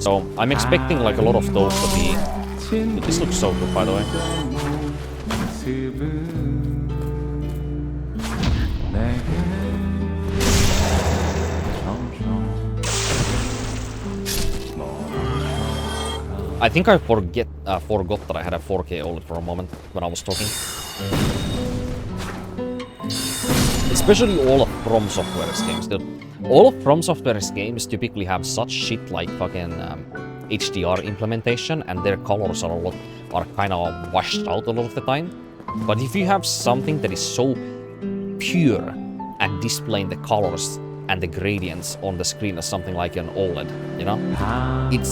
So I'm expecting like a lot of those to be... This looks so good, by the way. I think I forgot that I had a 4K OLED for a moment when I was talking. Especially all of From Software's games, dude. All of From Software's games typically have such shit like fucking HDR implementation, and their colors are kind of washed out a lot of the time. But if you have something that is so pure at displaying the colors and the gradients on the screen as something like an OLED, you know? It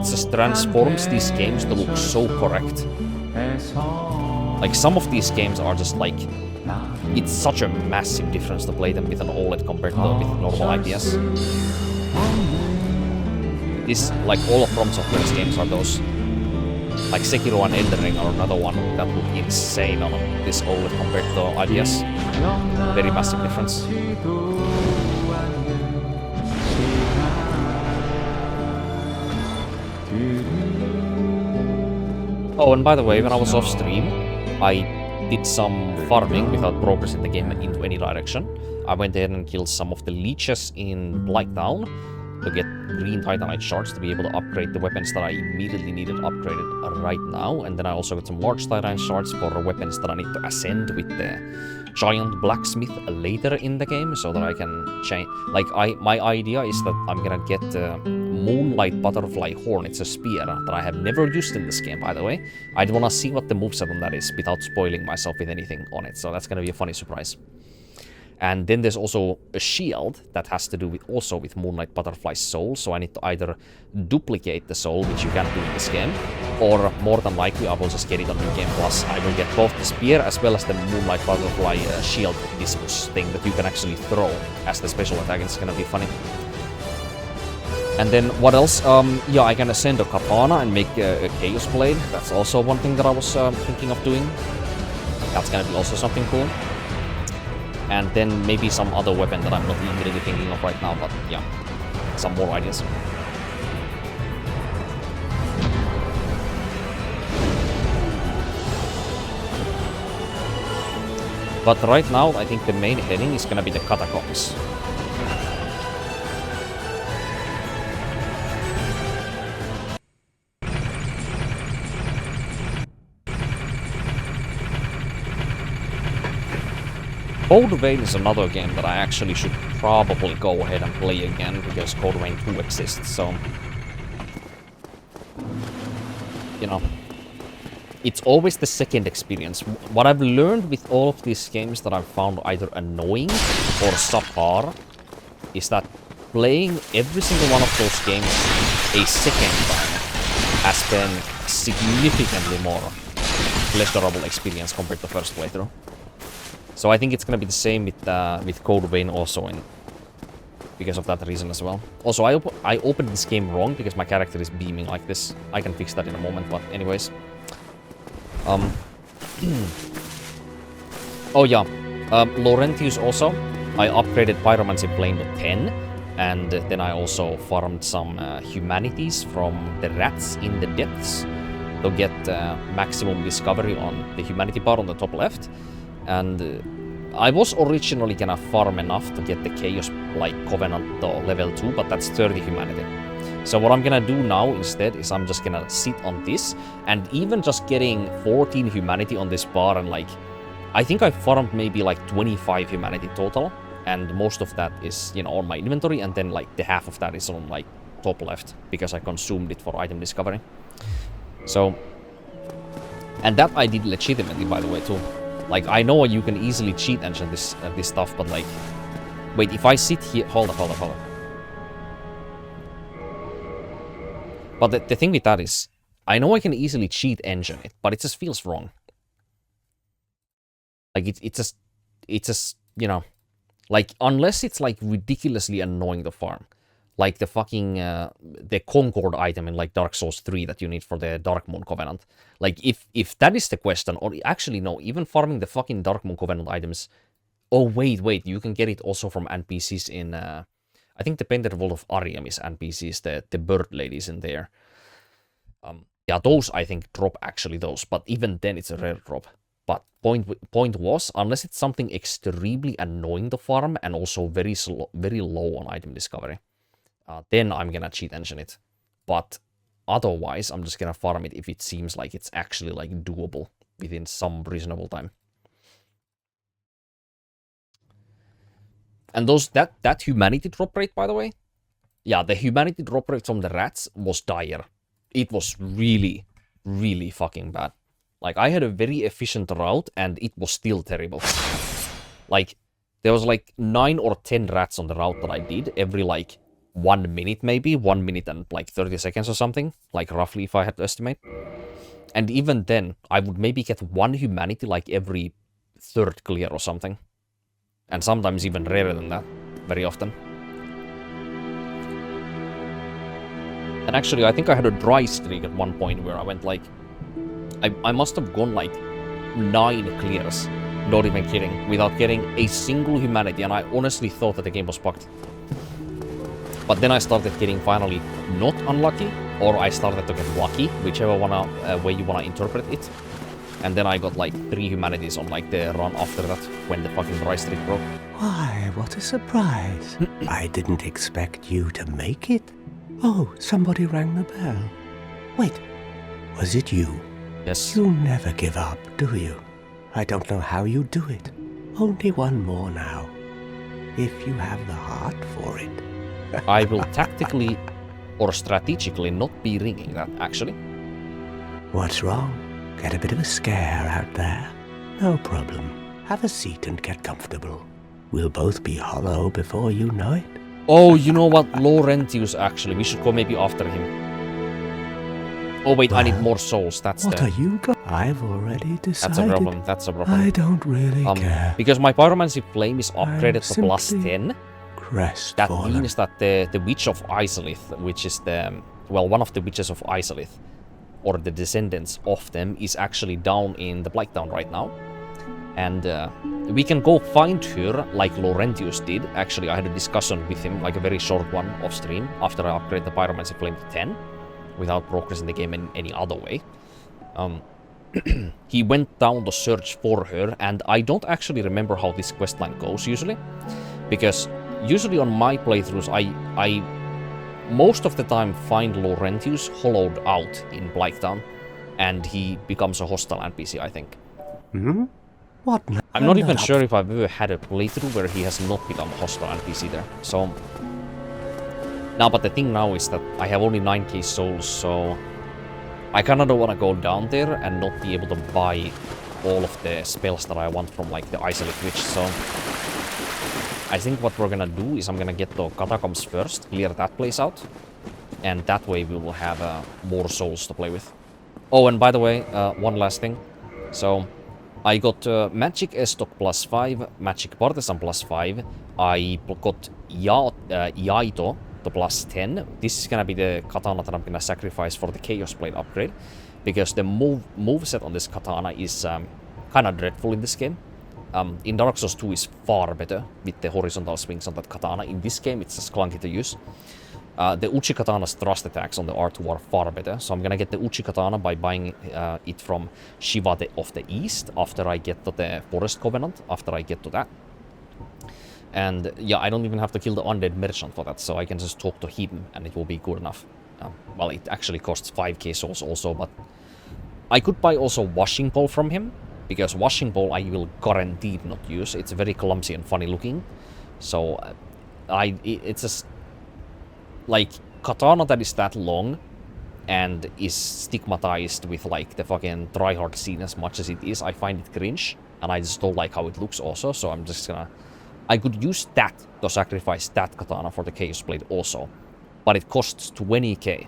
just transforms these games to look so correct. Like, some of these games are just like... It's such a massive difference to play them with an OLED compared to with normal IPS. This, like, all of From Software's games are those. Like Sekiro and Elden Ring are another one that look insane on this OLED compared to IPS. Very massive difference. Oh, and by the way, when I was off stream, I did some farming without progressing the game into any direction. I went ahead and killed some of the leeches in Blighttown to get green Titanite shards to be able to upgrade the weapons that I immediately needed upgraded right now. And then I also got some large Titanite shards for weapons that I need to ascend with the giant blacksmith later in the game, so that I can change. Like, my idea is that I'm gonna get Moonlight Butterfly Horn. It's a spear that I have never used in this game, by the way. I'd wanna see what the moveset on that is without spoiling myself with anything on it, so that's gonna be a funny surprise. And then there's also a shield that has to do with also with Moonlight Butterfly's soul, so I need to either duplicate the soul, which you can't do in this game, or more than likely I will just get it on New Game Plus. I will get both the spear as well as the Moonlight Butterfly shield discus thing that you can actually throw as the special attack. It's gonna be funny. And then what else? Yeah, I can ascend a katana and make a Chaos Blade. That's also one thing that I was thinking of doing. That's gonna be also something cool. And then maybe some other weapon that I'm not immediately thinking of right now, but yeah, some more ideas. But right now, I think the main heading is gonna be the catacombs. Code Vein is another game that I actually should probably go ahead and play again, because Code Vein 2 exists, so... You know... It's always the second experience. What I've learned with all of these games that I've found either annoying or subpar is that playing every single one of those games a second time has been significantly more pleasurable experience compared to first playthrough. So I think it's gonna be the same with Code Vein also, because of that reason as well. Also, I opened this game wrong because my character is beaming like this. I can fix that in a moment, but anyways. Oh yeah, Laurentius also. I upgraded Pyromancy Plane to 10, and then I also farmed some humanities from the rats in the depths to get maximum discovery on the humanity bar on the top left. And I was originally gonna farm enough to get the Chaos like Covenant to level 2, but that's 30 humanity. So what I'm gonna do now instead is I'm just gonna sit on this, and even just getting 14 humanity on this bar, and like, I think I farmed maybe like 25 humanity total, and most of that is, you know, on my inventory, and then like the half of that is on like top left, because I consumed it for item discovery. So, and that I did legitimately, by the way, too. Like, I know you can easily cheat engine this stuff, but like... Wait, if I sit here... Hold on. But the thing with that is, I know I can easily cheat engine it, but it just feels wrong. Like, it just, you know... Like, unless it's like ridiculously annoying to farm. Like the fucking, the Concord item in like Dark Souls 3 that you need for the Dark Moon Covenant. Like, if that is the question, or actually no, even farming the fucking Dark Moon Covenant items... Oh, wait, you can get it also from NPCs in, I think the Painted World of Ariamis NPCs, the bird ladies in there. Yeah, those I think drop actually those, but even then it's a rare drop. But point was, unless it's something extremely annoying to farm and also very low on item discovery, then I'm gonna cheat engine it. But otherwise, I'm just gonna farm it if it seems like it's actually like doable within some reasonable time. And that humanity drop rate, by the way, yeah, the humanity drop rate from the rats was dire. It was really, really fucking bad. Like, I had a very efficient route, and it was still terrible. Like, there was like 9 or 10 rats on the route that I did every like 1 minute maybe, 1 minute and like 30 seconds or something, like roughly if I had to estimate. And even then, I would maybe get 1 humanity like every 3rd clear or something. And sometimes even rarer than that, very often. And actually, I think I had a dry streak at one point where I went like... I must have gone like 9 clears, not even kidding, without getting a single humanity, and I honestly thought that the game was bugged. But then I started getting finally not unlucky, or I started to get lucky, whichever way you wanna interpret it. And then I got like 3 humanities on like the run after that, when the fucking dry streak broke. Why, what a surprise. I didn't expect you to make it. Oh, somebody rang the bell. Wait, was it you? Yes. You never give up, do you? I don't know how you do it. Only one more now. If you have the heart for it. I will tactically or strategically not be ringing that, actually. What's wrong? Get a bit of a scare out there? No problem. Have a seat and get comfortable. We'll both be hollow before you know it. Oh, you know what? Laurentius, actually. We should go maybe after him. Oh wait, well, I need more souls. That's what are you I've already decided. That's a problem. That's a problem. I don't really care. Because my Pyromancy Flame is upgraded to plus 10. That means that the Witch of Isolith, which is the... Well, one of the Witches of Isolith, or the descendants of them, is actually down in the Blighttown right now. And we can go find her like Laurentius did. Actually, I had a discussion with him, like a very short one off stream, after I upgraded the Pyromancy Flame to 10. Without progressing the game in any other way. He went down to search for her, and I don't actually remember how this questline goes usually. Because usually on my playthroughs, I most of the time find Laurentius hollowed out in Blighttown, and he becomes a hostile NPC, I think. Hmm? What? I'm not even sure if I've ever had a playthrough where he has not become a hostile NPC there, so... Now, but the thing now is that I have only 9k souls, so I kinda don't wanna go down there and not be able to buy all of the spells that I want from like the Isolate Witch, so I think what we're gonna do is I'm gonna get the Catacombs first, clear that place out, and that way we will have more souls to play with. Oh, and by the way, one last thing. So, I got Magic Estoc plus 5, Magic Partisan plus 5, I got Yaito to plus 10. This is gonna be the katana that I'm gonna sacrifice for the Chaos Blade upgrade, because the moveset on this katana is kinda dreadful in this game. In Dark Souls 2 is far better with the horizontal swings on that katana. In this game it's just clunky to use. The Uchi Katana's thrust attacks on the R2 are far better, so I'm gonna get the Uchi Katana by buying it from Shiva of the East after I get to the Forest Covenant, after I get to that. And yeah, I don't even have to kill the undead merchant for that, so I can just talk to him and it will be good enough. Well, it actually costs 5k souls also, but I could buy also Washing Pole from him, because Washing Pole I will guaranteed not use. It's very clumsy and funny looking, so it's just like katana that is that long and is stigmatized with like the fucking tryhard scene as much as it is. I find it cringe, and I just don't like how it looks also, so I'm just gonna... I could use that to sacrifice that katana for the Chaos Blade also, but it costs 20k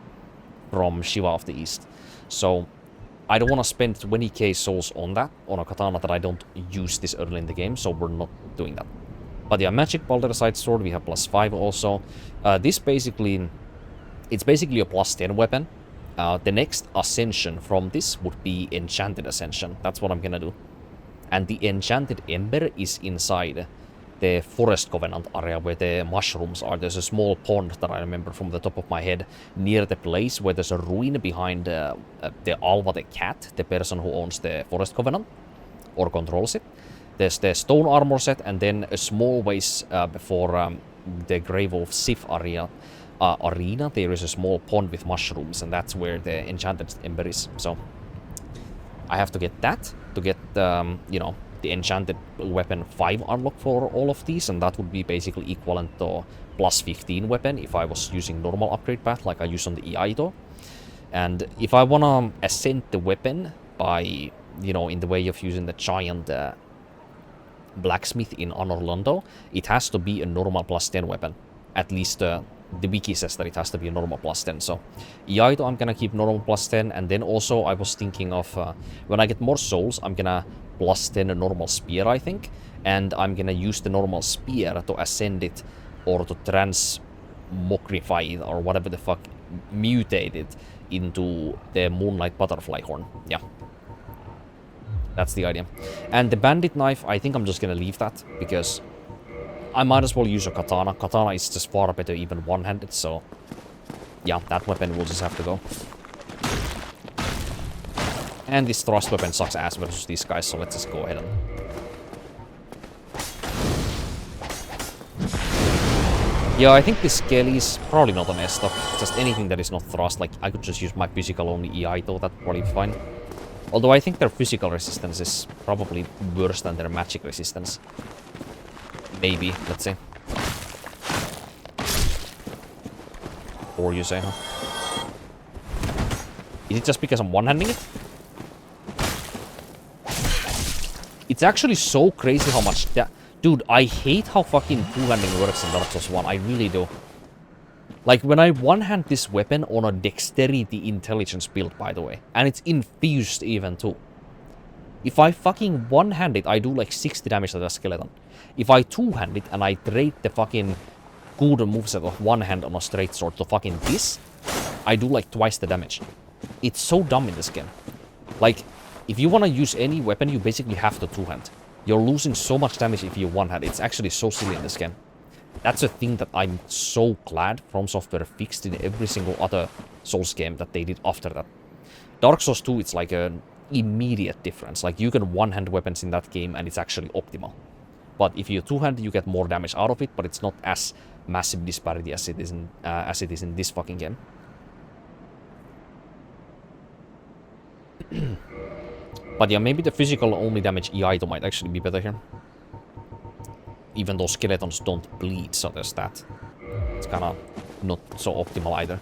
from Shiva of the East, so I don't want to spend 20k souls on that, on a katana that I don't use this early in the game, so we're not doing that. But yeah, Magic Baldericide Sword, we have plus 5 also. It's basically a plus 10 weapon. The next Ascension from this would be Enchanted Ascension. That's what I'm gonna do. And the Enchanted Ember is inside the Forest Covenant area where the mushrooms are. There's a small pond that I remember from the top of my head near the place where there's a ruin behind the Alva the cat, the person who owns the Forest Covenant or controls it. There's the stone armor set, and then a small ways before the Grave of Sif arena, there is a small pond with mushrooms, and that's where the enchanted ember is. So I have to get that to get, you know, the enchanted weapon 5 unlock for all of these, and that would be basically equivalent to plus 15 weapon if I was using normal upgrade path like I use on the Iaito. And if I wanna ascend the weapon by, you know, in the way of using the giant blacksmith in Honor Londo, it has to be a normal plus 10 weapon. At least the wiki says that it has to be a normal plus 10. So Iaito I'm gonna keep normal plus 10, and then also I was thinking of when I get more souls, I'm gonna plus 10 a normal spear, I think, and I'm gonna use the normal spear to ascend it or to transmogrify it or whatever the fuck, mutate it into the Moonlight Butterfly Horn. Yeah. That's the idea. And the bandit knife, I think I'm just gonna leave that, because I might as well use a katana. Katana is just far better even one-handed, so yeah, that weapon will just have to go. And this thrust weapon sucks ass versus these guys, so let's just go ahead and... Yeah, I think this Skelly is probably not a messed up. Just anything that is not thrust, like I could just use my physical only Iaito, that'd probably be fine. Although I think their physical resistance is probably worse than their magic resistance. Maybe, let's see. Or you say, huh? Is it just because I'm one-handing it? It's actually so crazy how much that... Dude, I hate how fucking two-handing works in Dark Souls 1. I really do. Like, when I one-hand this weapon on a dexterity intelligence build, by the way, and it's infused even too. If I fucking one-hand it, I do like 60 damage to the skeleton. If I two-hand it and I trade the fucking good moveset of one hand on a straight sword to fucking this, I do like twice the damage. It's so dumb in this game. Like, if you want to use any weapon, you basically have to two-hand. You're losing so much damage if you one-hand. It's actually so silly in this game. That's a thing that I'm so glad From Software fixed in every single other Souls game that they did after that. Dark Souls 2, it's like an immediate difference. Like, you can one-hand weapons in that game and it's actually optimal. But if you two-hand, you get more damage out of it, but it's not as massive disparity as it is in this fucking game. But yeah, maybe the physical only damage Iaito might actually be better here. Even though skeletons don't bleed, so there's that. It's kinda not so optimal either.